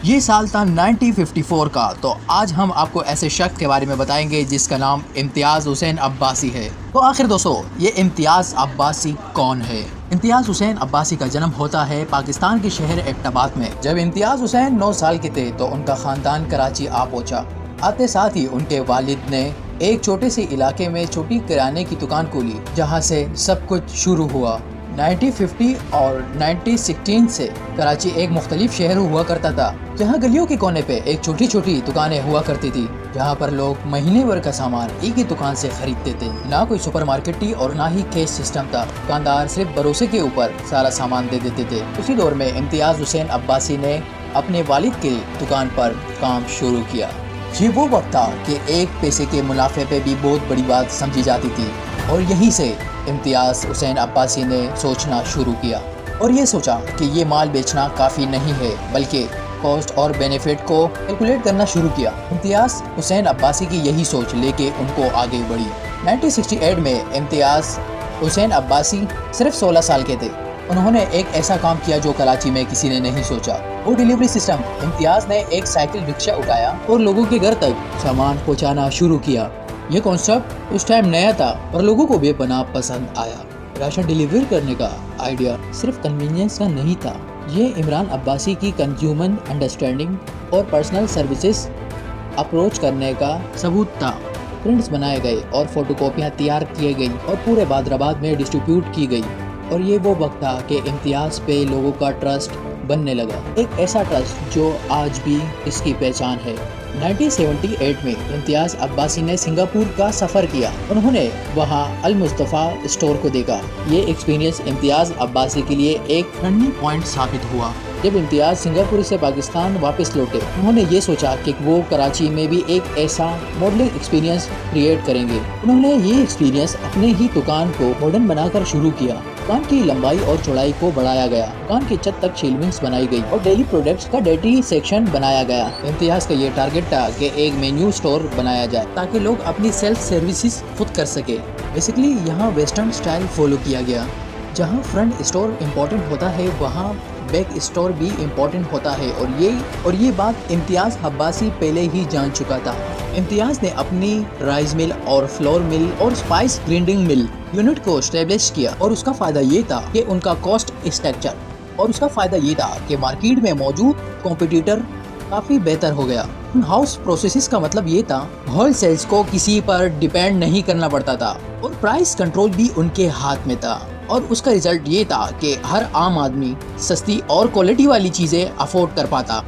ये साल था 1954 का। तो आज हम आपको ऐसे शख्स के बारे में बताएंगे जिसका नाम इम्तियाज़ हुसैन अब्बासी है। तो आखिर दोस्तों, ये इम्तियाज़ अब्बासी कौन है? इम्तियाज़ हुसैन अब्बासी का जन्म होता है पाकिस्तान के शहर एबटाबाद में। जब इम्तियाज़ हुसैन 9 साल के थे तो उनका खानदान कराची आ पहुंचा। आते साथ ही उनके वालिद ने एक छोटे से इलाके में छोटी किराने की दुकान खोली, जहां से सब कुछ शुरू हुआ। 1950 और 1916 से कराची एक मुख्तलिफ शहर हुआ करता था, जहां गलियों के कोने पे एक छोटी छोटी दुकानें हुआ करती थी, जहां पर लोग महीने भर का सामान एक ही दुकान से खरीदते थे। ना कोई सुपरमार्केट थी और ना ही कैश सिस्टम था। दुकानदार सिर्फ भरोसे के ऊपर सारा सामान दे देते थे। उसी दौर में इम्तियाज़ हुसैन अब्बासी ने अपने वालिद के दुकान पर काम शुरू किया। ये वो वक्त था कि एक पैसे के मुनाफे पे भी बहुत बड़ी बात समझी जाती थी, और यहीं से इम्तियाज़ हुसैन अब्बासी ने सोचना शुरू किया और ये सोचा कि ये माल बेचना काफ़ी नहीं है, बल्कि कॉस्ट और बेनिफिट को कैलकुलेट करना शुरू किया। इम्तियाज़ हुसैन अब्बासी की यही सोच लेके उनको आगे बढ़ी। 1968 में इम्तियाज़ हुसैन अब्बासी सिर्फ 16 साल के थे। उन्होंने एक ऐसा काम किया जो कराची में किसी ने नहीं सोचा, वो डिलीवरी सिस्टम। इम्तियाज़ ने एक साइकिल रिक्शा उठाया और लोगों के घर तक सामान पहुंचाना शुरू किया। ये कॉन्सेप्ट उस टाइम नया था और लोगों को बेपनाह पसंद आया। राशन डिलीवर करने का आइडिया सिर्फ कन्वीनियंस का नहीं था, ये इमरान अब्बासी की कंज्यूमर अंडरस्टैंडिंग और पर्सनल सर्विसेज अप्रोच करने का सबूत था। प्रिंट्स बनाए गए और फोटोकॉपियाँ तैयार किए गई और पूरे बादराबाद में डिस्ट्रीब्यूट की गई। और ये वो वक्त था कि इम्तियाज़ पे लोगों का ट्रस्ट बनने लगा, एक ऐसा ट्रस्ट जो आज भी इसकी पहचान है। 1978 में इम्तियाज़ अब्बासी ने सिंगापुर का सफ़र किया। उन्होंने वहां अल मुस्तफ़ा स्टोर को देखा। ये एक्सपीरियंस इम्तियाज़ अब्बासी के लिए एक टर्निंग पॉइंट साबित हुआ। जब इम्तियाज़ सिंगापुर से पाकिस्तान वापस लौटे, उन्होंने ये सोचा कि वो कराची में भी एक ऐसा मॉडलिंग एक्सपीरियंस क्रिएट करेंगे। उन्होंने ये एक्सपीरियंस अपने ही दुकान को मॉडर्न बनाकर शुरू किया। दुकान की लंबाई और चौड़ाई को बढ़ाया गया, दुकान की छत तक शेल्विंग्स बनाई गई और डेली प्रोडक्ट्स का डेटी सेक्शन बनाया गया। इम्तियाज़ का ये टारगेट था कि एक मेन्यू स्टोर बनाया जाए ताकि लोग अपनी सेल्फ सर्विसेज खुद कर सके। बेसिकली यहाँ वेस्टर्न स्टाइल फॉलो किया गया। जहाँ फ्रंट स्टोर इम्पोर्टेंट होता है, वहाँ बैक स्टोर भी इम्पोर्टेंट होता है। और ये बात इम्तियाज़ अब्बासी पहले ही जान चुका था। इम्तियाज़ ने अपनी राइस मिल और फ्लोर मिल और स्पाइस ग्राइंडिंग मिल यूनिट को स्टेब्लिश किया, और उसका फ़ायदा ये था कि उनका कॉस्ट स्ट्रक्चर और उसका फ़ायदा ये था कि मार्केट में मौजूद कॉम्पिटिटर काफ़ी बेहतर हो गया। हाउस प्रोसेसेस का मतलब ये था होलसेल्स को किसी पर डिपेंड नहीं करना पड़ता था, और प्राइस कंट्रोल भी उनके हाथ में था। और उसका रिजल्ट ये था कि हर आम आदमी सस्ती और क्वालिटी वाली चीज़ें अफोर्ड कर पाता।